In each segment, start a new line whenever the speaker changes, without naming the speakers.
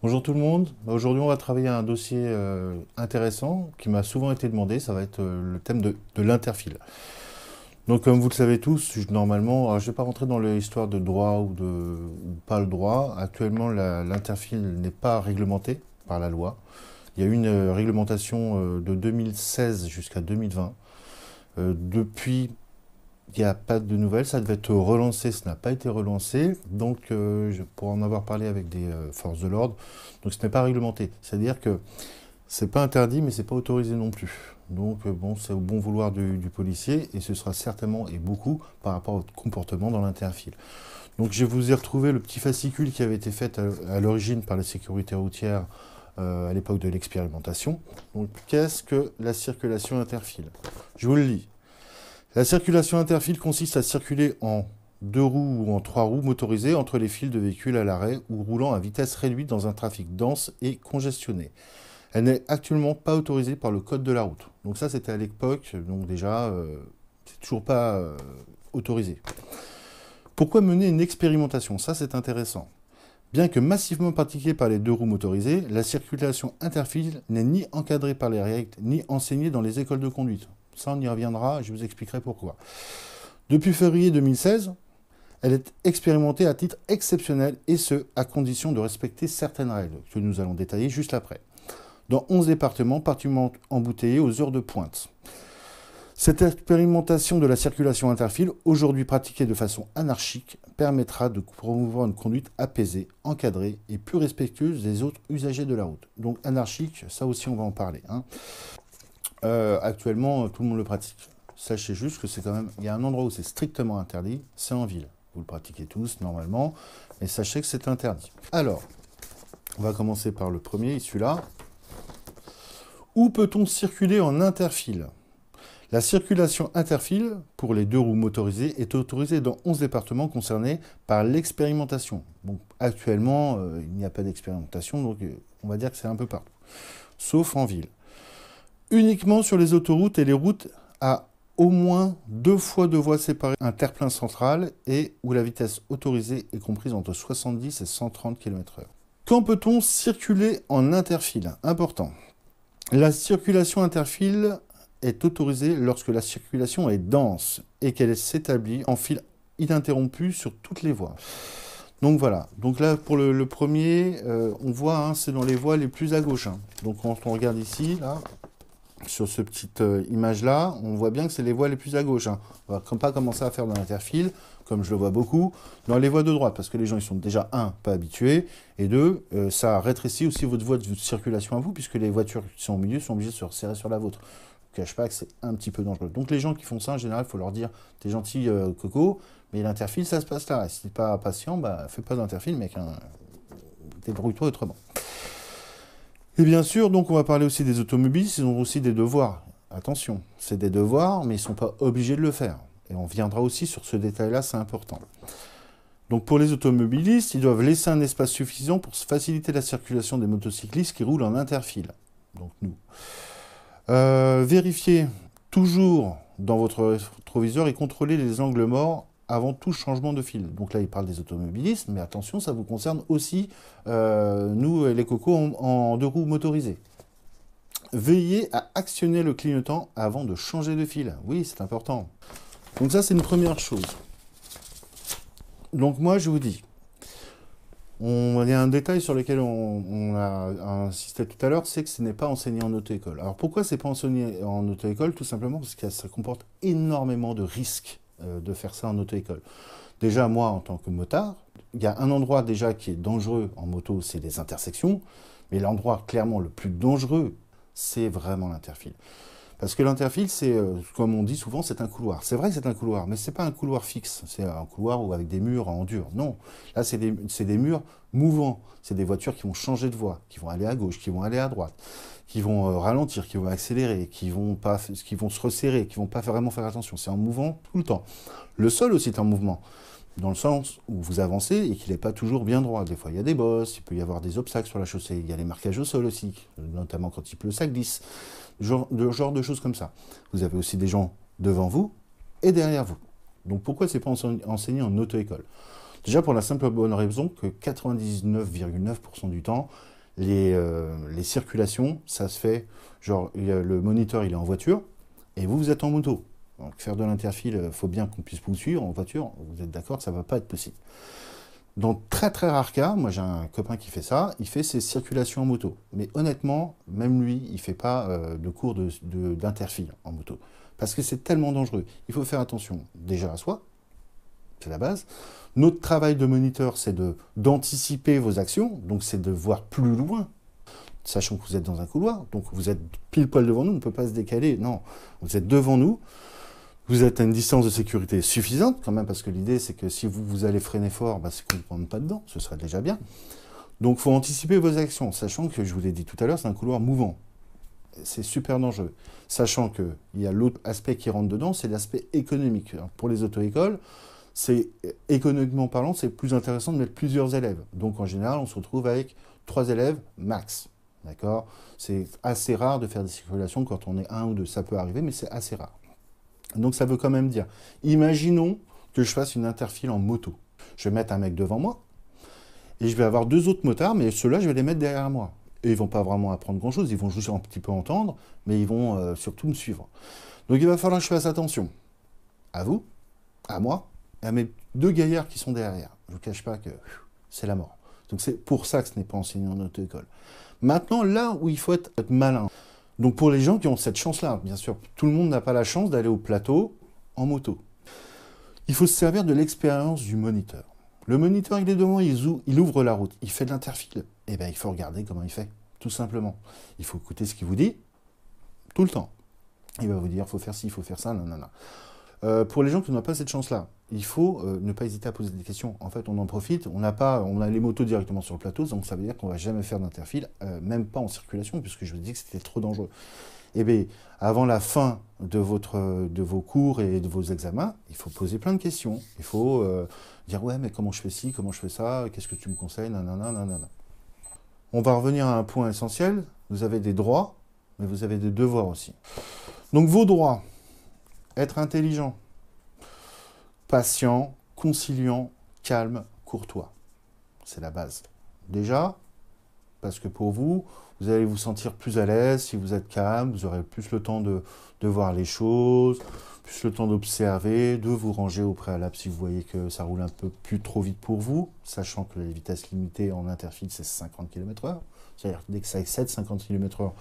Bonjour tout le monde. Aujourd'hui, on va travailler un dossier intéressant qui m'a souvent été demandé. Ça va être le thème de l'interfile. Donc, comme vous le savez tous, normalement, alors, je ne vais pas rentrer dans l'histoire de droit ou pas le droit. Actuellement, l'interfile n'est pas réglementé par la loi. Il y a eu une réglementation de 2016 jusqu'à 2020. Depuis, il n'y a pas de nouvelles. Ça devait être relancé, ça n'a pas été relancé. Donc, pour en avoir parlé avec des forces de l'ordre, donc ce n'est pas réglementé. C'est-à-dire que c'est pas interdit, mais c'est pas autorisé non plus. Donc, bon, c'est au bon vouloir du policier, et ce sera certainement et beaucoup par rapport au comportement dans l'interfile. Donc, je vous ai retrouvé le petit fascicule qui avait été fait à l'origine par la sécurité routière à l'époque de l'expérimentation. Donc, qu'est-ce que la circulation interfile? Je vous le lis. La circulation interfile consiste à circuler en deux roues ou en trois roues motorisées entre les files de véhicules à l'arrêt ou roulant à vitesse réduite dans un trafic dense et congestionné. Elle n'est actuellement pas autorisée par le code de la route. Donc ça, c'était à l'époque, donc déjà, c'est toujours pas autorisé. Pourquoi mener une expérimentation? Ça, c'est intéressant. Bien que massivement pratiquée par les deux roues motorisées, la circulation interfile n'est ni encadrée par les règles, ni enseignée dans les écoles de conduite. Ça, on y reviendra, je vous expliquerai pourquoi. Depuis février 2016, elle est expérimentée à titre exceptionnel, et ce, à condition de respecter certaines règles, que nous allons détailler juste après, dans 11 départements particulièrement embouteillés aux heures de pointe. Cette expérimentation de la circulation interfile, aujourd'hui pratiquée de façon anarchique, permettra de promouvoir une conduite apaisée, encadrée et plus respectueuse des autres usagers de la route. Donc anarchique, ça aussi on va en parler. Actuellement, tout le monde le pratique. Sachez juste que c'est quand même, il y a un endroit où c'est strictement interdit, c'est en ville. Vous le pratiquez tous normalement, mais sachez que c'est interdit. Alors, on va commencer par le premier, celui-là. Où peut-on circuler en interfile? La circulation interfile pour les deux roues motorisées est autorisée dans 11 départements concernés par l'expérimentation. Donc actuellement, il n'y a pas d'expérimentation, donc on va dire que c'est un peu partout, sauf en ville. Uniquement sur les autoroutes et les routes à au moins 2 fois 2 voies séparées, un terre-plein central et où la vitesse autorisée est comprise entre 70 et 130 km/h. Quand peut-on circuler en interfile? Important. La circulation interfile est autorisée lorsque la circulation est dense et qu'elle s'établit en file ininterrompu sur toutes les voies. Donc voilà, donc là pour le premier, on voit, c'est dans les voies les plus à gauche. Donc quand on regarde ici, là, sur cette petite image-là, on voit bien que c'est les voies les plus à gauche. On va pas commencer à faire dans l'interfile, comme je le vois beaucoup, dans les voies de droite, parce que les gens ils sont déjà, un, pas habitués, et deux, ça rétrécit aussi votre voie de circulation à vous, puisque les voitures qui sont au milieu sont obligées de se resserrer sur la vôtre. Je ne cache pas que c'est un petit peu dangereux. Donc les gens qui font ça, en général, il faut leur dire, t'es gentil Coco, mais l'interfile, ça se passe là. Et si t'es pas patient, fais pas d'interfile, mec. Débrouille-toi autrement. Et bien sûr, donc on va parler aussi des automobilistes, ils ont aussi des devoirs. Attention, c'est des devoirs, mais ils ne sont pas obligés de le faire. Et on viendra aussi sur ce détail-là, c'est important. Donc pour les automobilistes, ils doivent laisser un espace suffisant pour faciliter la circulation des motocyclistes qui roulent en interfile. Donc nous. Vérifiez toujours dans votre rétroviseur et contrôlez les angles morts avant tout changement de fil. Donc là, il parle des automobilistes, mais attention, ça vous concerne aussi, nous, les cocos, en deux roues motorisées. Veillez à actionner le clignotant avant de changer de fil. Oui, c'est important. Donc ça, c'est une première chose. Donc moi, je vous dis, il y a un détail sur lequel on a insisté tout à l'heure, c'est que ce n'est pas enseigné en auto-école. Alors pourquoi c'est pas enseigné en auto-école? Tout simplement parce que ça comporte énormément de risques de faire ça en auto-école. Déjà, moi, en tant que motard, il y a un endroit déjà qui est dangereux en moto, c'est les intersections, mais l'endroit clairement le plus dangereux, c'est vraiment l'interfile. Parce que l'interfile, c'est, comme on dit souvent, c'est un couloir. C'est vrai que c'est un couloir, mais ce n'est pas un couloir fixe. C'est un couloir avec des murs en dur. Non, là, c'est des murs mouvants. C'est des voitures qui vont changer de voie, qui vont aller à gauche, qui vont aller à droite, qui vont ralentir, qui vont accélérer, qui vont se resserrer, qui ne vont pas vraiment faire attention. C'est en mouvant tout le temps. Le sol aussi est en mouvement, dans le sens où vous avancez et qu'il n'est pas toujours bien droit. Des fois, il y a des bosses, il peut y avoir des obstacles sur la chaussée. Il y a les marquages au sol aussi, notamment quand il pleut, ça glisse. Genre de choses comme ça. Vous avez aussi des gens devant vous et derrière vous. Donc pourquoi c'est pas enseigné en auto-école? Déjà pour la simple bonne raison que 99,9% du temps, les circulations, ça se fait, genre le moniteur il est en voiture et vous êtes en moto. Donc faire de l'interfile, il faut bien qu'on puisse vous suivre en voiture, vous êtes d'accord que ça ne va pas être possible. Dans très très rares cas, moi j'ai un copain qui fait ça, il fait ses circulations en moto. Mais honnêtement, même lui, il ne fait pas de cours d'interfile en moto. Parce que c'est tellement dangereux. Il faut faire attention déjà à soi, c'est la base. Notre travail de moniteur, c'est d'anticiper vos actions, donc c'est de voir plus loin, sachant que vous êtes dans un couloir, donc vous êtes pile poil devant nous, on ne peut pas se décaler, non, vous êtes devant nous, vous êtes à une distance de sécurité suffisante, quand même, parce que l'idée, c'est que si vous allez freiner fort, bah, c'est qu'on ne rentre pas dedans, ce serait déjà bien. Donc, il faut anticiper vos actions, sachant que, je vous l'ai dit tout à l'heure, c'est un couloir mouvant. C'est super dangereux. Sachant qu'il y a l'autre aspect qui rentre dedans, c'est l'aspect économique. Alors, pour les auto-écoles, économiquement parlant, c'est plus intéressant de mettre plusieurs élèves. Donc, en général, on se retrouve avec 3 élèves max. D'accord? C'est assez rare de faire des circulations quand on est 1 ou 2. Ça peut arriver, mais c'est assez rare. Donc ça veut quand même dire, imaginons que je fasse une interfile en moto. Je vais mettre un mec devant moi, et je vais avoir 2 autres motards, mais ceux-là, je vais les mettre derrière moi. Et ils ne vont pas vraiment apprendre grand-chose, ils vont juste un petit peu entendre, mais ils vont surtout me suivre. Donc il va falloir que je fasse attention à vous, à moi, et à mes 2 gaillards qui sont derrière. Je ne vous cache pas que c'est la mort. Donc c'est pour ça que ce n'est pas enseigné en auto-école. Maintenant, là où il faut être malin, donc pour les gens qui ont cette chance-là, bien sûr, tout le monde n'a pas la chance d'aller au plateau en moto. Il faut se servir de l'expérience du moniteur. Le moniteur, il est devant, il ouvre la route, il fait de l'interfile. Eh bien, il faut regarder comment il fait, tout simplement. Il faut écouter ce qu'il vous dit, tout le temps. Il va vous dire, il faut faire ci, il faut faire ça, nanana. Pour les gens qui n'ont pas cette chance-là, il faut ne pas hésiter à poser des questions. En fait, on en profite, on a les motos directement sur le plateau, donc ça veut dire qu'on ne va jamais faire d'interfile, même pas en circulation, puisque je vous dis que c'était trop dangereux. Eh bien, avant la fin de vos cours et de vos examens, il faut poser plein de questions. Il faut dire, ouais, mais comment je fais ci, comment je fais ça, qu'est-ce que tu me conseilles, nanana, nanana. On va revenir à un point essentiel, vous avez des droits, mais vous avez des devoirs aussi. Donc vos droits, être intelligent, patient, conciliant, calme, courtois. C'est la base. Déjà, parce que pour vous, vous allez vous sentir plus à l'aise si vous êtes calme, vous aurez plus le temps de voir les choses, plus le temps d'observer, de vous ranger au préalable si vous voyez que ça roule un peu plus trop vite pour vous, sachant que les vitesses limitées en interfile, c'est 50 km/h. C'est-à-dire dès que ça excède 50 km/h,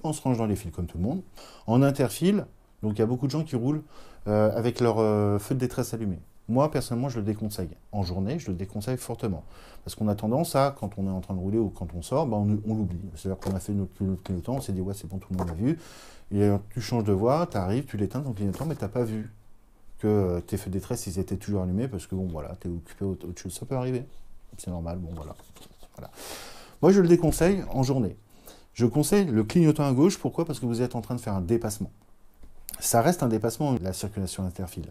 on se range dans les fils comme tout le monde. En interfile, donc il y a beaucoup de gens qui roulent avec leur feu de détresse allumé. Moi, personnellement, je le déconseille. En journée, je le déconseille fortement. Parce qu'on a tendance à, quand on est en train de rouler ou quand on sort, bah on l'oublie. C'est-à-dire qu'on a fait notre clignotant, on s'est dit, ouais, c'est bon, tout le monde l'a vu. Et tu changes de voie, tu arrives, tu l'éteins ton clignotant, mais tu n'as pas vu que tes feux de détresse, ils étaient toujours allumés parce que, bon, voilà, tu es occupé autre chose. Ça peut arriver. C'est normal, bon, voilà. Moi, je le déconseille en journée. Je conseille le clignotant à gauche. Pourquoi? Parce que vous êtes en train de faire un dépassement. Ça reste un dépassement de la circulation interfile.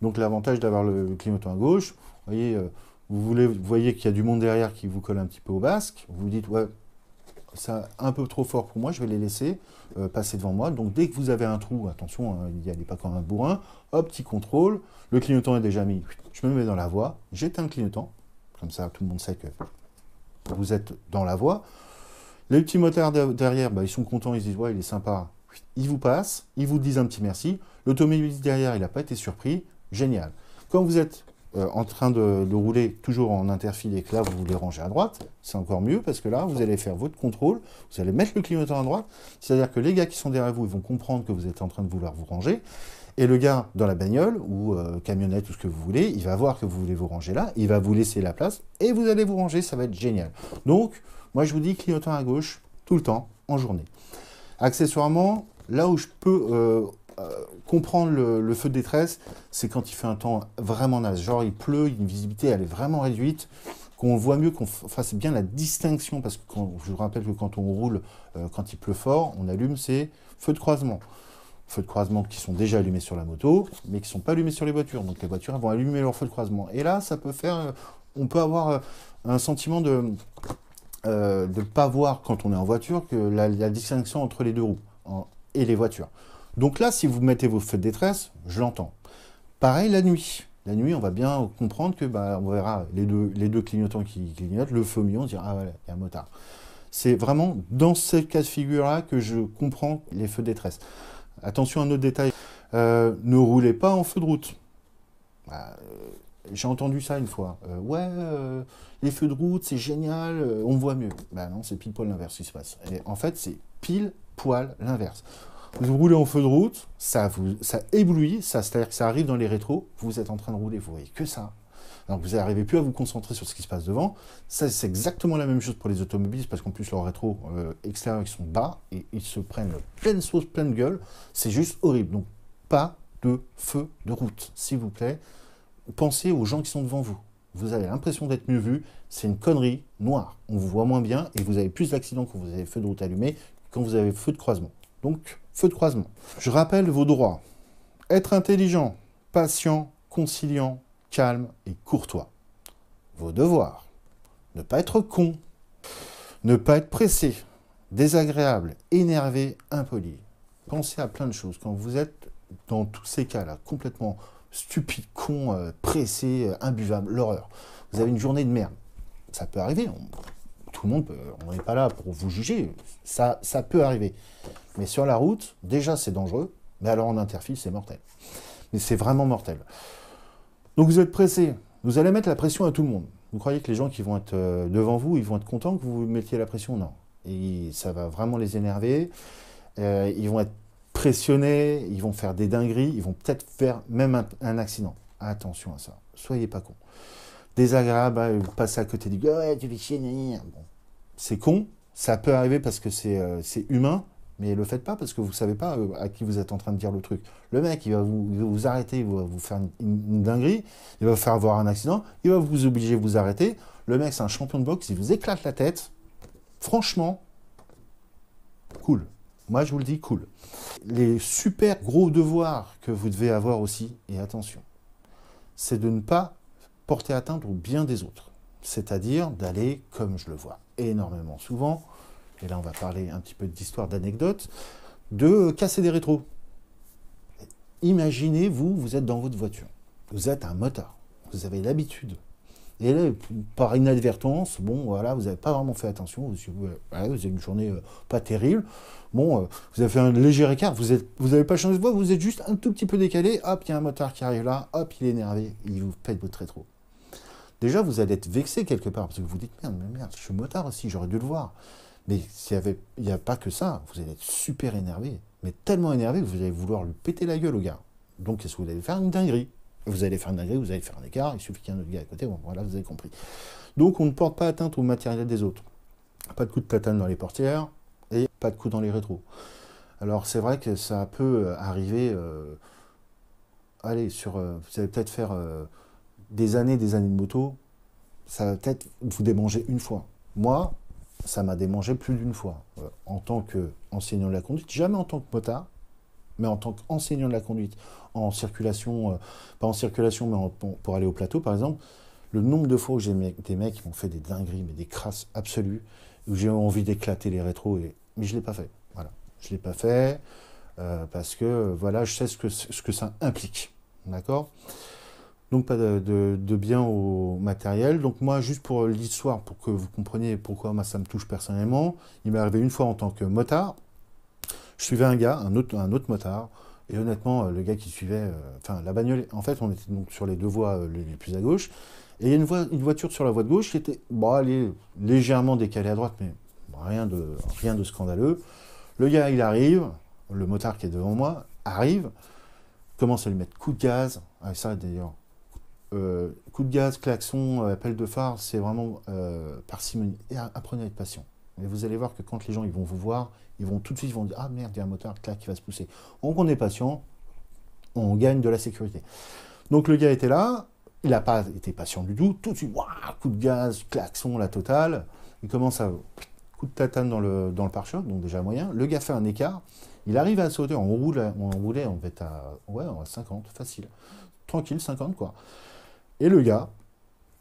Donc l'avantage d'avoir le clignotant à gauche, vous voyez qu'il y a du monde derrière qui vous colle un petit peu au basque, vous vous dites, ouais, c'est un peu trop fort pour moi, je vais les laisser passer devant moi. Donc dès que vous avez un trou, attention, n'y allez pas comme un bourrin, hop, petit contrôle, le clignotant est déjà mis, je me mets dans la voie, j'éteins le clignotant, comme ça tout le monde sait que vous êtes dans la voie. Les petits motards derrière, bah, ils sont contents, ils se disent, ouais, il est sympa. Ils vous passent, ils vous disent un petit merci. L'automobiliste derrière, il n'a pas été surpris. Génial. Quand vous êtes en train de rouler toujours en interfile et que là, vous voulez ranger à droite, c'est encore mieux parce que là, vous allez faire votre contrôle, vous allez mettre le clignotant à droite. C'est-à-dire que les gars qui sont derrière vous, ils vont comprendre que vous êtes en train de vouloir vous ranger. Et le gars dans la bagnole ou camionnette ou ce que vous voulez, il va voir que vous voulez vous ranger là, il va vous laisser la place et vous allez vous ranger, ça va être génial. Donc, moi, je vous dis clignotant à gauche tout le temps, en journée. Accessoirement, là où je peux comprendre le feu de détresse, c'est quand il fait un temps vraiment naze. Genre, il pleut, une visibilité, elle est vraiment réduite, qu'on voit mieux, qu'on fasse bien la distinction, parce que je vous rappelle que quand on roule, quand il pleut fort, on allume ces feux de croisement. Feux de croisement qui sont déjà allumés sur la moto, mais qui ne sont pas allumés sur les voitures. Donc les voitures vont allumer leur feu de croisement. Et là, ça peut faire... on peut avoir un sentiment de ne pas voir quand on est en voiture que la distinction entre les deux roues et les voitures. Donc là, si vous mettez vos feux de détresse, je l'entends. Pareil la nuit. La nuit, on va bien comprendre que on verra les deux clignotants qui clignotent, le feu mis, on se dira, ah voilà, il y a un motard. C'est vraiment dans ce cas de figure-là que je comprends les feux de détresse. Attention à un autre détail, ne roulez pas en feu de route. Bah, j'ai entendu ça une fois. Les feux de route, c'est génial, on voit mieux. Ben non, c'est pile poil l'inverse qui se passe. Et en fait, c'est pile poil l'inverse. Vous roulez en feu de route, ça éblouit, c'est-à-dire que ça arrive dans les rétros, vous êtes en train de rouler, vous voyez que ça. Donc vous n'arrivez plus à vous concentrer sur ce qui se passe devant. Ça, c'est exactement la même chose pour les automobilistes, parce qu'en plus, leurs rétros extérieurs, ils sont bas, et ils se prennent pleine sauce, pleine gueule. C'est juste horrible. Donc, pas de feu de route, s'il vous plaît. Pensez aux gens qui sont devant vous. Vous avez l'impression d'être mieux vu. C'est une connerie noire. On vous voit moins bien, et vous avez plus d'accidents quand vous avez feu de route allumé, quand vous avez feu de croisement. Donc, feu de croisement. Je rappelle vos droits. Être intelligent, patient, conciliant, calme et courtois. Vos devoirs. Ne pas être con. Ne pas être pressé, désagréable, énervé, impoli. Pensez à plein de choses. Quand vous êtes dans tous ces cas-là, complètement stupide, con, pressé, imbuvable, l'horreur. Vous avez une journée de merde. Ça peut arriver. Tout le monde peut. On n'est pas là pour vous juger. Ça peut arriver. Mais sur la route, déjà, c'est dangereux. Mais alors en interfile, c'est mortel. Mais c'est vraiment mortel. Donc vous êtes pressé. Vous allez mettre la pression à tout le monde. Vous croyez que les gens qui vont être devant vous, ils vont être contents que vous mettiez la pression? Non. Et ça va vraiment les énerver. Ils vont être pressionnés, ils vont faire des dingueries, ils vont peut-être faire même un accident. Attention à ça. Soyez pas cons. Désagréable, vous passez à côté du gars, ouais, tu fais chier, bon. C'est con, ça peut arriver parce que c'est humain, mais le faites pas parce que vous savez pas à qui vous êtes en train de dire le truc. Le mec, il va vous arrêter, il va vous faire une dinguerie, il va vous faire avoir un accident, il va vous obliger à vous arrêter. Le mec, c'est un champion de boxe, il vous éclate la tête. Franchement, cool. Moi, je vous le dis, cool. Les super gros devoirs que vous devez avoir aussi, et attention, c'est de ne pas porter atteinte au bien des autres. C'est-à-dire d'aller, comme je le vois énormément souvent, et là on va parler un petit peu d'histoire, d'anecdotes, de casser des rétros. Imaginez, vous êtes dans votre voiture, vous êtes un motard, vous avez l'habitude. Et là, par inadvertance, bon, voilà, vous n'avez pas vraiment fait attention, vous avez une journée pas terrible, bon, vous avez fait un léger écart, vous n'avez pas changé de voie, vous êtes juste un tout petit peu décalé, hop, il y a un motard qui arrive là, hop, il est énervé, il vous pète votre rétro. Déjà, vous allez être vexé quelque part, parce que vous vous dites, merde, je suis motard aussi, j'aurais dû le voir. Mais il n'y a pas que ça, vous allez être super énervé, mais tellement énervé que vous allez vouloir lui péter la gueule au gars. Donc, qu'est-ce que vous allez faire? Une dinguerie. Vous allez faire une dinguerie, vous allez faire un écart, il suffit qu'il y ait un autre gars à côté, bon, voilà, vous avez compris. Donc, on ne porte pas atteinte au matériel des autres. Pas de coup de tatane dans les portières, et pas de coup dans les rétros. Alors, c'est vrai que ça peut arriver, vous allez peut-être faire des années de moto, ça va peut-être vous démanger une fois. Moi, ça m'a démangé plus d'une fois. En tant qu'enseignant de la conduite, jamais en tant que motard, mais en tant qu'enseignant de la conduite, en circulation, pas en circulation, mais pour aller au plateau, par exemple, le nombre de fois où j'ai des mecs qui m'ont fait des dingueries, mais des crasses absolues, où j'ai envie d'éclater les rétros, mais je ne l'ai pas fait. Voilà. Je ne l'ai pas fait, parce que, voilà, je sais ce que ça implique. D'accord ? Donc pas de bien au matériel. Donc moi, juste pour l'histoire, pour que vous compreniez pourquoi moi, ça me touche personnellement, il m'est arrivé une fois en tant que motard, je suivais un gars, un autre motard, et honnêtement, le gars qui suivait, la bagnole, en fait, on était donc sur les deux voies les plus à gauche, et il y a une voiture sur la voie de gauche qui était, elle est légèrement décalée à droite, mais rien de scandaleux. Le gars, il arrive, le motard qui est devant moi, arrive, commence à lui mettre coup de gaz, ça d'ailleurs, coup de gaz, klaxon, appel de phare, c'est vraiment parcimonie. Et apprenez à être patient. Et vous allez voir que quand les gens ils vont vous voir, ils vont tout de suite dire ah merde, il y a un motard clac, qui va se pousser. Donc on est patient, on gagne de la sécurité. Donc le gars était là, il n'a pas été patient du tout de suite, coup de gaz, klaxon, la totale. Il commence à coup de tatane dans le pare-choc, donc déjà moyen. Le gars fait un écart, il arrive à sauter, on roulait, on va être à 50, facile. Tranquille, 50 quoi. Et le gars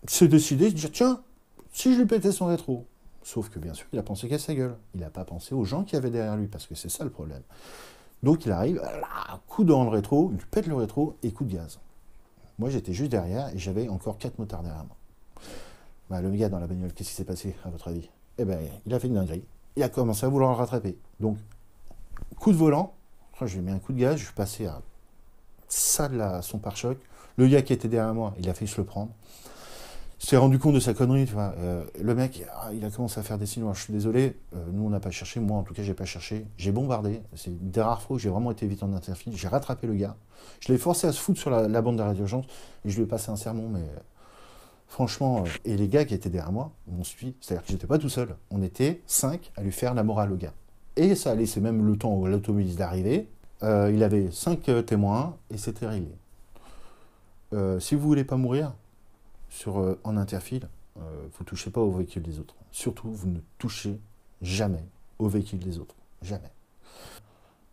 s'est décidé de dire tiens, si je lui pétais son rétro. Sauf que bien sûr, il a pensé qu'à sa gueule. Il n'a pas pensé aux gens qui avaient derrière lui, parce que c'est ça le problème. Donc il arrive, coup dans le rétro, il lui pète le rétro et coup de gaz. Moi j'étais juste derrière et j'avais encore 4 motards derrière moi. Le gars dans la bagnole, qu'est-ce qui s'est passé à votre avis? eh ben, il a fait une dinguerie. Il a commencé à vouloir le rattraper. Donc, coup de volant, je lui ai mis un coup de gaz, je suis passé à ça de son pare-choc. Le gars qui était derrière moi, il a failli se le prendre. Il s'est rendu compte de sa connerie, tu vois. Le mec, il a commencé à faire des signes. Alors, je suis désolé, nous on n'a pas cherché, moi en tout cas j'ai pas cherché. J'ai bombardé, c'est une des rares fois où j'ai vraiment été vite en interfile. J'ai rattrapé le gars. Je l'ai forcé à se foutre sur la bande d'arrêt d'urgence et je lui ai passé un sermon, mais franchement, et les gars qui étaient derrière moi m'ont suivi. C'est-à-dire que j'étais pas tout seul. On était 5 à lui faire la morale au gars. Et ça a laissé même le temps à l'automobiliste d'arriver. Il avait 5 témoins et c'était réglé. Si vous voulez pas mourir en interfile, vous touchez pas au véhicule des autres. Surtout, vous ne touchez jamais au véhicule des autres. Jamais.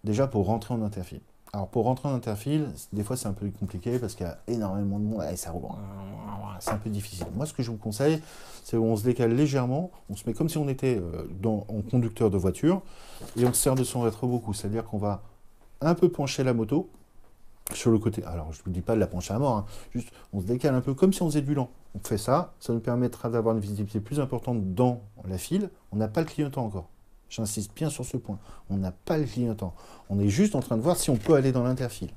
Déjà, pour rentrer en interfile. Alors, pour rentrer en interfile, des fois, c'est un peu compliqué parce qu'il y a énormément de monde et ça roule. C'est un peu difficile. Moi, ce que je vous conseille, c'est qu'on se décale légèrement, on se met comme si on était en conducteur de voiture et on se sert de son rétro-beaucoup. C'est-à-dire qu'on va un peu pencher la moto sur le côté. Alors, je ne vous dis pas de la pencher à mort, hein. Juste, on se décale un peu comme si on faisait du lent. On fait ça, ça nous permettra d'avoir une visibilité plus importante dans la file. On n'a pas le clignotant encore. J'insiste bien sur ce point. On n'a pas le clignotant. On est juste en train de voir si on peut aller dans l'interfile.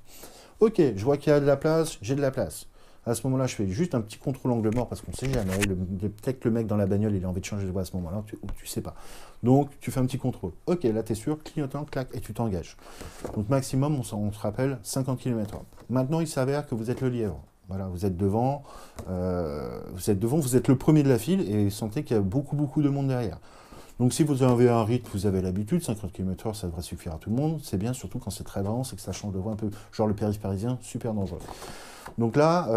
Ok, je vois qu'il y a de la place, j'ai de la place. À ce moment-là, je fais juste un petit contrôle angle mort parce qu'on ne sait jamais. Peut-être que le mec dans la bagnole, il a envie de changer de voie à ce moment-là, ou tu sais pas. Donc, tu fais un petit contrôle. Ok, là, tu es sûr, clignotant, clac, et tu t'engages. Donc, maximum, on se rappelle, 50 km/h. Maintenant, il s'avère que vous êtes le lièvre. Voilà, vous êtes devant, vous êtes le premier de la file et vous sentez qu'il y a beaucoup de monde derrière. Donc si vous avez un rythme, vous avez l'habitude, 50 km/h, ça devrait suffire à tout le monde. C'est bien, surtout quand c'est très dense et que ça change de voie un peu. Genre le périph' parisien, super dangereux. Donc là,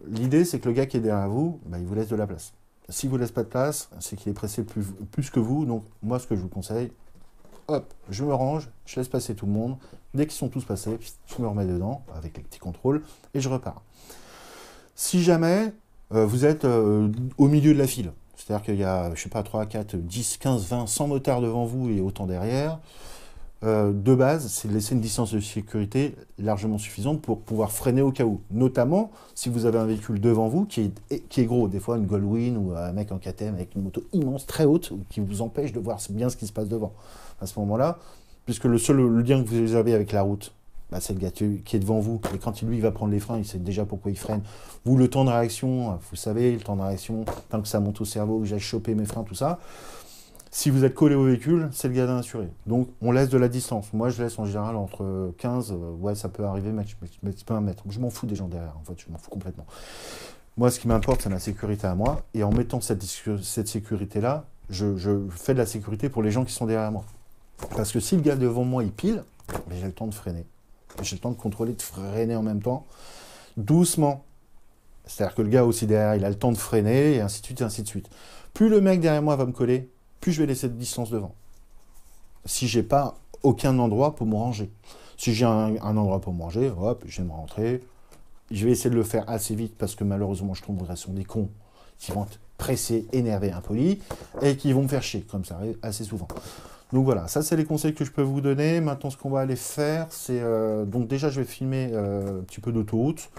l'idée, c'est que le gars qui est derrière vous, bah, il vous laisse de la place. S'il ne vous laisse pas de place, c'est qu'il est pressé plus que vous. Donc moi, ce que je vous conseille, hop, je me range, je laisse passer tout le monde. Dès qu'ils sont tous passés, je me remets dedans avec les petits contrôles et je repars. Si jamais vous êtes au milieu de la file, c'est-à-dire qu'il y a, je sais pas, 3, 4, 10, 15, 20, 100 motards devant vous et autant derrière. De base, c'est de laisser une distance de sécurité largement suffisante pour pouvoir freiner au cas où. Notamment, si vous avez un véhicule devant vous qui est gros, des fois une Goldwing ou un mec en KTM avec une moto immense, très haute, qui vous empêche de voir bien ce qui se passe devant. À ce moment-là, puisque le lien que vous avez avec la route, bah, c'est le gars qui est devant vous, et quand lui il va prendre les freins, il sait déjà pourquoi il freine. Vous, le temps de réaction, vous savez, le temps de réaction, tant que ça monte au cerveau, que j'ai chopé mes freins, tout ça. Si vous êtes collé au véhicule, c'est le gars d'assuré. Donc, on laisse de la distance. Moi, je laisse en général entre 15, ouais, ça peut arriver, mais c'est pas un mètre. Je m'en fous des gens derrière, en fait, je m'en fous complètement. Moi, ce qui m'importe, c'est ma sécurité à moi, et en mettant cette sécurité-là, je fais de la sécurité pour les gens qui sont derrière moi. Parce que si le gars devant moi, il pile, j'ai le temps de freiner. J'ai le temps de contrôler, de freiner en même temps, doucement. C'est-à-dire que le gars aussi derrière, il a le temps de freiner, et ainsi de suite, et ainsi de suite. Plus le mec derrière moi va me coller, plus je vais laisser de distance devant. Si j'ai pas aucun endroit pour me ranger. Si j'ai un endroit pour me ranger, hop, je vais me rentrer. Je vais essayer de le faire assez vite, parce que malheureusement, je tomberai sur des cons qui vont être pressés, énervés, impolis, et qui vont me faire chier, comme ça arrive assez souvent. Donc voilà, ça c'est les conseils que je peux vous donner. Maintenant, ce qu'on va aller faire, c'est... donc déjà, je vais filmer un petit peu d'autoroute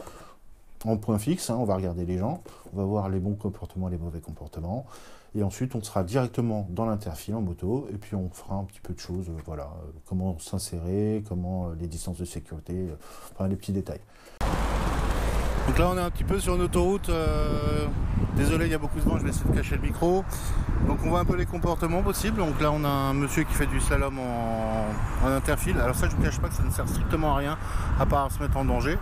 en point fixe. Hein, on va regarder les gens, on va voir les bons comportements, les mauvais comportements. Et ensuite, on sera directement dans l'interfile en moto. Et puis, on fera un petit peu de choses. Voilà, comment s'insérer, comment les distances de sécurité, enfin les petits détails. Donc là, on est un petit peu sur une autoroute. Désolé, il y a beaucoup de vent, je vais essayer de cacher le micro. Donc on voit un peu les comportements possibles. Donc là, on a un monsieur qui fait du slalom en interfile. Alors ça, je ne vous cache pas que ça ne sert strictement à rien, à part à se mettre en danger.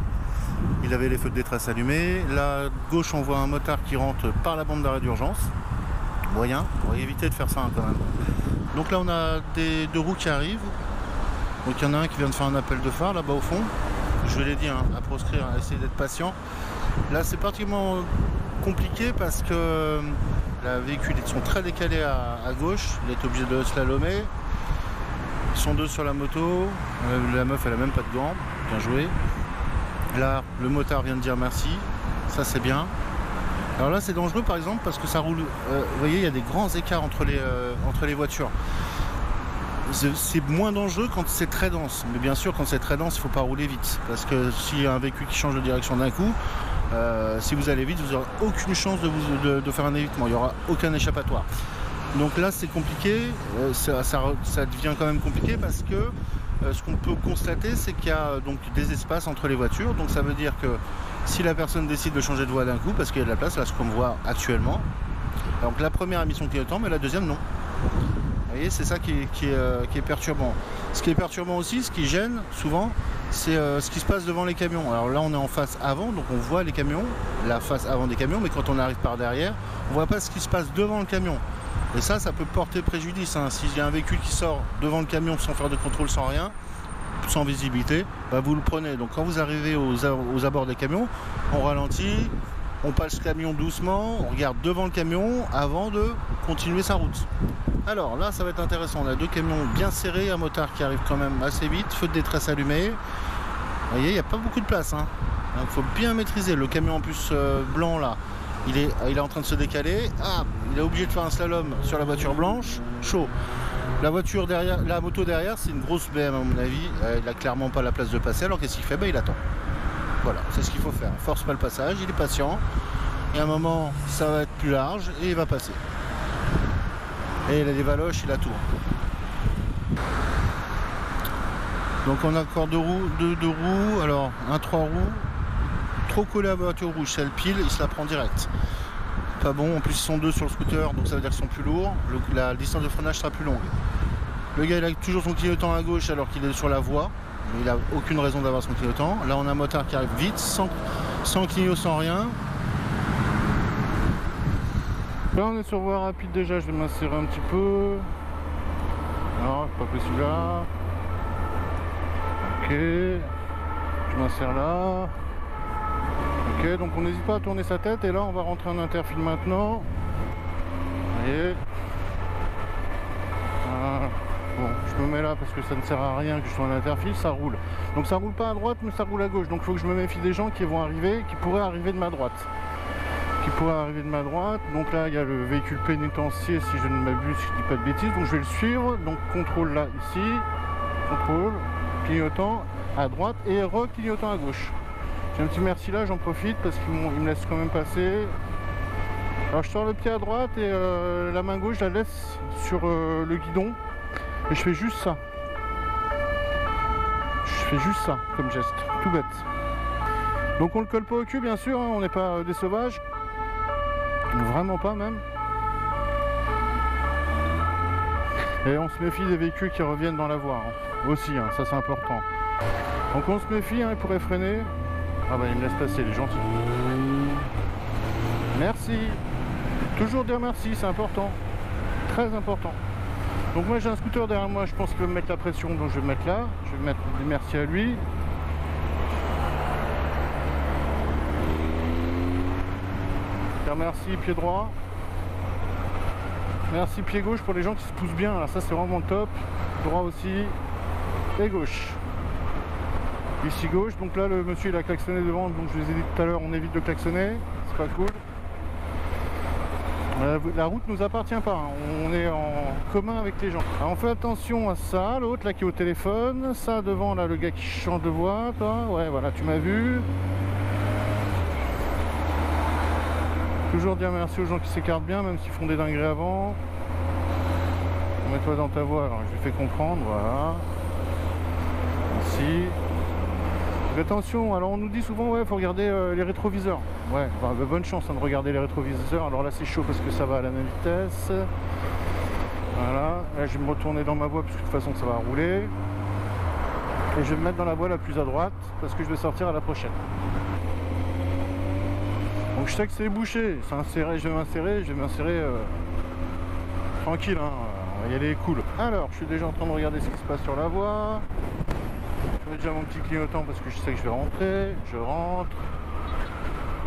Il avait les feux de détresse allumés. Là, à gauche, on voit un motard qui rentre par la bande d'arrêt d'urgence. Moyen, on va éviter de faire ça hein, quand même. Donc là, on a deux roues qui arrivent. Donc il y en a un qui vient de faire un appel de phare là-bas au fond. Je l'ai dit, hein, à proscrire, à essayer d'être patient. Là, c'est particulièrement compliqué parce que les véhicules ils sont très décalés à gauche. Il est obligé de slalomer. Ils sont deux sur la moto. La meuf, elle a même pas de gants. Bien joué. Là, le motard vient de dire merci. Ça, c'est bien. Alors là, c'est dangereux, par exemple, parce que ça roule... vous voyez, il y a des grands écarts entre les voitures. C'est moins dangereux quand c'est très dense. Mais bien sûr, quand c'est très dense, il ne faut pas rouler vite. Parce que s'il y a un véhicule qui change de direction d'un coup, si vous allez vite, vous n'aurez aucune chance de faire un évitement. Il n'y aura aucun échappatoire. Donc là c'est compliqué, ça devient quand même compliqué parce que ce qu'on peut constater c'est qu'il y a donc des espaces entre les voitures. Donc ça veut dire que si la personne décide de changer de voie d'un coup parce qu'il y a de la place, là ce qu'on voit actuellement, donc la première émission clignotant mais la deuxième non. Vous voyez, c'est ça qui est perturbant. Ce qui est perturbant aussi, ce qui gêne souvent, c'est ce qui se passe devant les camions. Alors là on est en face avant, donc on voit les camions, la face avant des camions, mais quand on arrive par derrière, on voit pas ce qui se passe devant le camion. Et ça peut porter préjudice. Hein. S'il y a un véhicule qui sort devant le camion sans faire de contrôle, sans rien, sans visibilité, bah vous le prenez. Donc quand vous arrivez aux abords des camions, on ralentit, on passe le camion doucement, on regarde devant le camion avant de continuer sa route. Alors là ça va être intéressant, on a deux camions bien serrés, un motard qui arrive quand même assez vite, feu de détresse allumé. Vous voyez, il n'y a pas beaucoup de place. Hein. Donc il faut bien maîtriser. Le camion en plus blanc là, il est en train de se décaler. Ah, il est obligé de faire un slalom sur la voiture blanche, chaud. La voiture derrière, la moto derrière, c'est une grosse BM à mon avis. Il a clairement pas la place de passer. Alors qu'est-ce qu'il fait? Il attend. Voilà, c'est ce qu'il faut faire. Force pas le passage, il est patient. Et à un moment, ça va être plus large et il va passer. Et il a des valoches, il a tout. Donc on a encore deux roues, alors un 3 roues. Trop collé à la voiture rouge, c'est le pile, il se la prend direct. Pas bon, en plus ils sont deux sur le scooter, donc ça veut dire qu'ils sont plus lourds, la distance de freinage sera plus longue. Le gars il a toujours son clignotant à gauche alors qu'il est sur la voie, mais il n'a aucune raison d'avoir son clignotant. Là on a un motard qui arrive vite, sans clignot, sans rien. Là on est sur voie rapide déjà, je vais m'insérer un petit peu. Non, pas possible là. Ok, je m'insère là. Ok, donc on n'hésite pas à tourner sa tête et là on va rentrer en interfile maintenant. Vous voyez. Bon, je me mets là parce que ça ne sert à rien que je sois en interfile, ça roule. Donc ça roule pas à droite mais ça roule à gauche. Donc il faut que je me méfie des gens qui vont arriver, qui pourraient arriver de ma droite. Donc là il y a le véhicule pénitentiaire si je ne m'abuse, je dis pas de bêtises. Donc je vais le suivre. Donc contrôle là, ici. Contrôle, clignotant à droite et re-clignotant à gauche. J'ai un petit merci là, j'en profite parce qu'il me laisse quand même passer. Alors je sors le pied à droite et la main gauche je la laisse sur le guidon et je fais juste ça. Comme geste, tout bête. Donc on le colle pas au cul bien sûr, hein, on n'est pas des sauvages. Vraiment pas même. Et on se méfie des véhicules qui reviennent dans la voie hein. Aussi, hein, ça c'est important. Donc on se méfie, hein, il pourrait freiner. Ah bah il me laisse passer, il est gentil. Merci. Toujours dire merci, c'est important. Très important. Donc moi j'ai un scooter derrière moi, je pense qu'il va me mettre la pression, donc je vais me mettre là. Je vais mettre des merci à lui. Dire merci pied droit. Merci pied gauche pour les gens qui se poussent bien. Alors ça c'est vraiment top. Droit aussi. Et gauche. Ici gauche, donc là le monsieur il a klaxonné devant, donc je vous ai dit tout à l'heure on évite de klaxonner, c'est pas cool. La route nous appartient pas, hein. On est en commun avec les gens. Alors on fait attention à ça, l'autre là qui est au téléphone, ça devant là le gars qui change de voie, toi, ouais voilà tu m'as vu. Toujours dire merci aux gens qui s'écartent bien, même s'ils font des dingueries avant. Mets-toi dans ta voie, alors je lui fais comprendre, voilà. Ici. Attention, alors on nous dit souvent ouais faut regarder les rétroviseurs. Ouais, enfin, bonne chance hein, de regarder les rétroviseurs. Alors là c'est chaud parce que ça va à la même vitesse. Voilà, là je vais me retourner dans ma voie parce que de toute façon ça va rouler. Et je vais me mettre dans la voie la plus à droite parce que je vais sortir à la prochaine. Donc je sais que c'est bouché, je vais m'insérer tranquille, hein. On va y aller cool. Alors je suis déjà en train de regarder ce qui se passe sur la voie. Je mets déjà mon petit clignotant parce que je sais que je vais rentrer. Je rentre.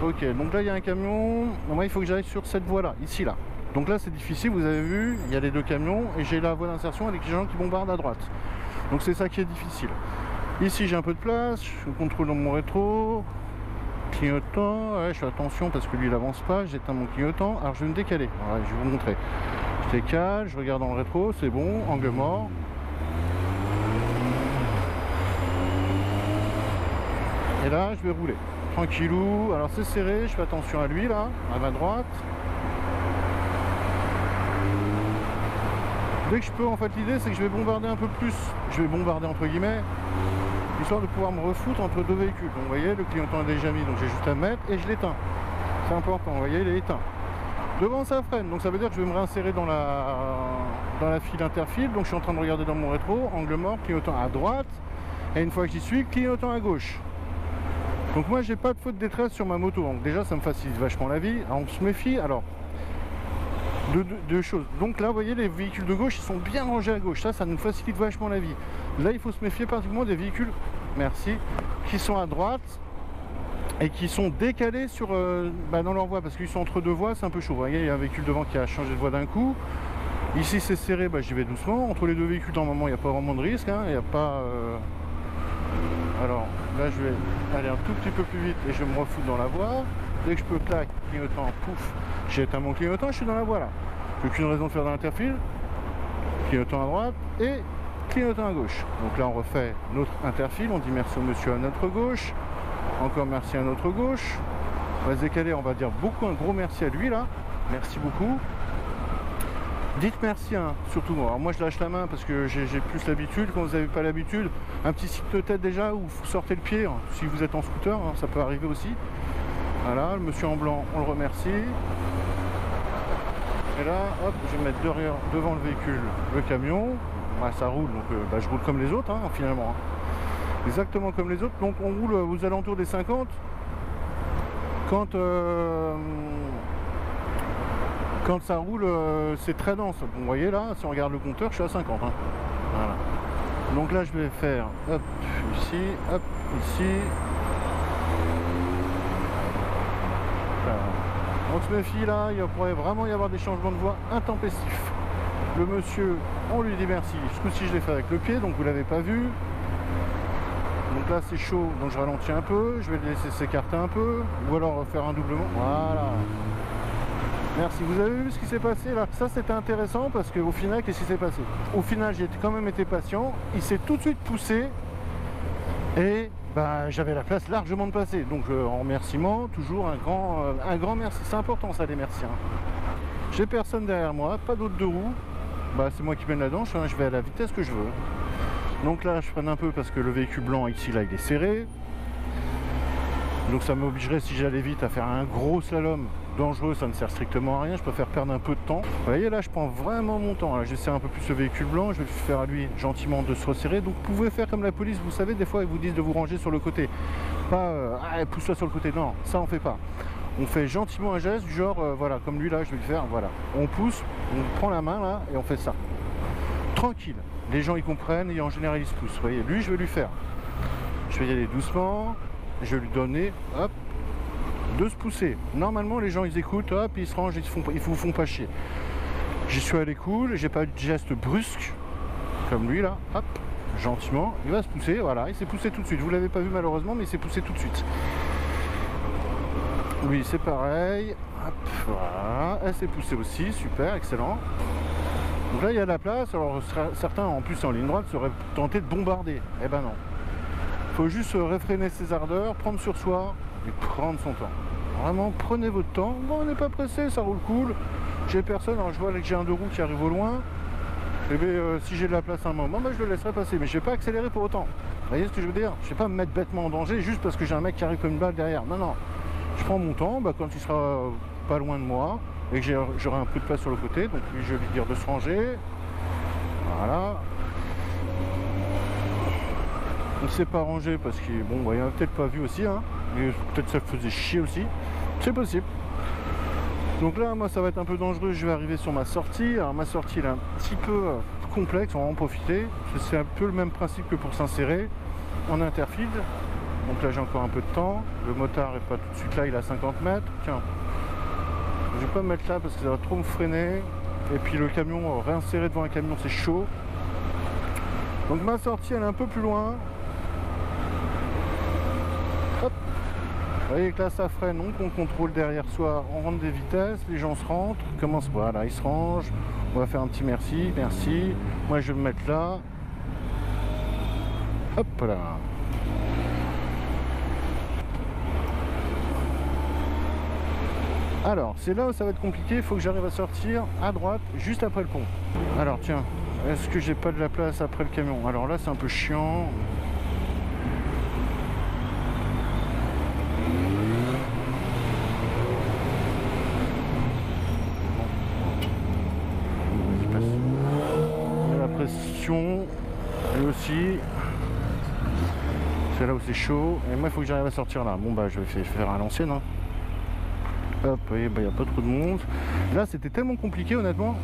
Ok, donc là il y a un camion. Moi il faut que j'aille sur cette voie là, ici là. Donc là c'est difficile, vous avez vu, il y a les deux camions et j'ai la voie d'insertion avec les gens qui bombardent à droite. Donc c'est ça qui est difficile. Ici j'ai un peu de place, je contrôle dans mon rétro. Clignotant, ouais, je fais attention parce que lui il avance pas, j'éteins mon clignotant. Alors je vais me décaler, voilà, je vais vous montrer. Je décale, je regarde dans le rétro, c'est bon, angle mort. Et là je vais rouler tranquillou. Alors c'est serré, je fais attention à lui là, à ma droite. Dès que je peux, en fait, l'idée c'est que je vais bombarder un peu plus. Je vais bombarder entre guillemets, histoire de pouvoir me refoutre entre deux véhicules. Donc vous voyez, le clignotant est déjà mis, donc j'ai juste à mettre et je l'éteins. C'est important, vous voyez, il est éteint. Devant ça freine, donc ça veut dire que je vais me réinsérer dans la file interfile. Donc je suis en train de regarder dans mon rétro, angle mort, clignotant à droite. Et une fois que j'y suis, clignotant à gauche. Donc moi j'ai pas de feu de détresse sur ma moto. Donc déjà ça me facilite vachement la vie. Alors, on se méfie. Alors, deux choses. Donc là vous voyez les véhicules de gauche ils sont bien rangés à gauche. Ça nous facilite vachement la vie. Là il faut se méfier particulièrement des véhicules, merci, qui sont à droite et qui sont décalés sur, dans leur voie, parce qu'ils sont entre deux voies, c'est un peu chaud. Vous voyez, il y a un véhicule devant qui a changé de voie d'un coup. Ici c'est serré, j'y vais doucement. Entre les deux véhicules normalement il n'y a pas vraiment de risque, hein. Il n'y a pas... Alors là je vais aller un tout petit peu plus vite et je vais me refoutre dans la voie. Dès que je peux, clac, clignotant, pouf, j'ai éteint mon clignotant, je suis dans la voie là. J'ai aucune raison de faire dans l'interfile. Clignotant à droite et clignotant à gauche. Donc là on refait notre interfile, on dit merci au monsieur à notre gauche. Encore merci à notre gauche. On va se décaler, on va dire beaucoup, un gros merci à lui là. Merci beaucoup. Dites merci, hein, surtout. Alors moi je lâche la main parce que j'ai plus l'habitude. Quand vous n'avez pas l'habitude, un petit cycle de tête déjà où vous sortez le pied, hein, si vous êtes en scooter, hein, ça peut arriver aussi. Voilà, le monsieur en blanc, on le remercie. Et là, hop, je vais mettre devant le véhicule le camion. Ça roule, donc je roule comme les autres, hein, finalement. Hein. Exactement comme les autres. Donc on roule aux alentours des 50. Quand ça roule, c'est très dense. Bon, vous voyez là, si on regarde le compteur, je suis à 50. Hein. Voilà. Donc là, je vais faire hop, ici, hop, ici. Voilà. On se méfie là, il pourrait vraiment y avoir des changements de voie intempestifs. Le monsieur, on lui dit merci. Ce coup-ci, je l'ai fait avec le pied, donc vous l'avez pas vu. Donc là, c'est chaud, donc je ralentis un peu. Je vais le laisser s'écarter un peu, ou alors faire un doublement. Voilà. Merci. Vous avez vu ce qui s'est passé là? Ça c'était intéressant parce qu'au final, qu'est-ce qui s'est passé? Au final, j'ai quand même été patient. Il s'est tout de suite poussé et j'avais la place largement de passer. Donc en remerciement, toujours un grand merci. C'est important ça, les merci. Hein. J'ai personne derrière moi, pas d'autre de roue. C'est moi qui mène la danse. Hein, je vais à la vitesse que je veux. Donc là, je freine un peu parce que le véhicule blanc ici là, il est serré. Donc ça m'obligerait, si j'allais vite, à faire un gros slalom dangereux, ça ne sert strictement à rien, je préfère perdre un peu de temps. Vous voyez là, je prends vraiment mon temps, là j'essaie un peu plus le véhicule blanc, je vais faire à lui gentiment de se resserrer. Donc vous pouvez faire comme la police, vous savez, des fois ils vous disent de vous ranger sur le côté. Pas pousse-toi sur le côté, non, ça on fait pas. On fait gentiment un geste, du genre, voilà, comme lui là, je vais le faire, voilà. On pousse, on prend la main là, et on fait ça. Tranquille, les gens ils comprennent, et en général ils se poussent, vous voyez, lui je vais lui faire. Je vais y aller doucement, je vais lui donner, hop, de se pousser. Normalement les gens ils écoutent, hop, ils se rangent, ils vous font pas chier. J'y suis allé cool, j'ai pas eu de geste brusque, comme lui là, hop, gentiment, il va se pousser, voilà, il s'est poussé tout de suite. Vous l'avez pas vu malheureusement, mais il s'est poussé tout de suite. Lui c'est pareil, hop, voilà, elle s'est poussée aussi, super, excellent. Donc là il y a de la place, alors certains en plus en ligne droite seraient tentés de bombarder. Eh ben non. Faut juste réfréner ses ardeurs, prendre sur soi et prendre son temps. Vraiment, prenez votre temps. Bon, on n'est pas pressé, ça roule cool. J'ai personne, alors je vois que j'ai un deux roues qui arrive au loin. Et bien, si j'ai de la place à un moment, je le laisserai passer. Mais je ne vais pas accélérer pour autant. Vous voyez ce que je veux dire? Je ne vais pas me mettre bêtement en danger juste parce que j'ai un mec qui arrive comme une balle derrière. Non, non. Je prends mon temps, quand il sera pas loin de moi et que j'aurai un peu de place sur le côté. Donc lui, je vais lui dire de se ranger. Voilà. On ne s'est pas rangé parce qu'il bon, il m'a peut-être pas vu aussi, hein. Mais peut-être ça le faisait chier aussi. C'est possible. Donc là, moi, ça va être un peu dangereux. Je vais arriver sur ma sortie. Alors ma sortie, elle est un petit peu complexe. On va en profiter. C'est un peu le même principe que pour s'insérer en interfield. Donc là, j'ai encore un peu de temps. Le motard est pas tout de suite là. Il est à 50 mètres. Tiens, je vais pas me mettre là parce que ça va trop me freiner. Et puis le camion, réinsérer devant un camion, c'est chaud. Donc ma sortie, elle est un peu plus loin. Hop. Vous voyez que là ça freine, donc on contrôle derrière soi, on rentre des vitesses, les gens se rentrent, commencent, voilà, ils se rangent, on va faire un petit merci, merci, moi je vais me mettre là, hop là.
Alors, c'est là où ça va être compliqué, il faut que j'arrive à sortir à droite, juste après le pont. Alors, tiens, est-ce que j'ai pas de la place après le camion? Alors là, c'est un peu chiant. Il y a la pression, et aussi... c'est là où c'est chaud, et moi il faut que j'arrive à sortir là. Bon bah je vais faire à l'ancienne, hein. Hop, et bah il n'y a pas trop de monde. Là c'était tellement compliqué honnêtement.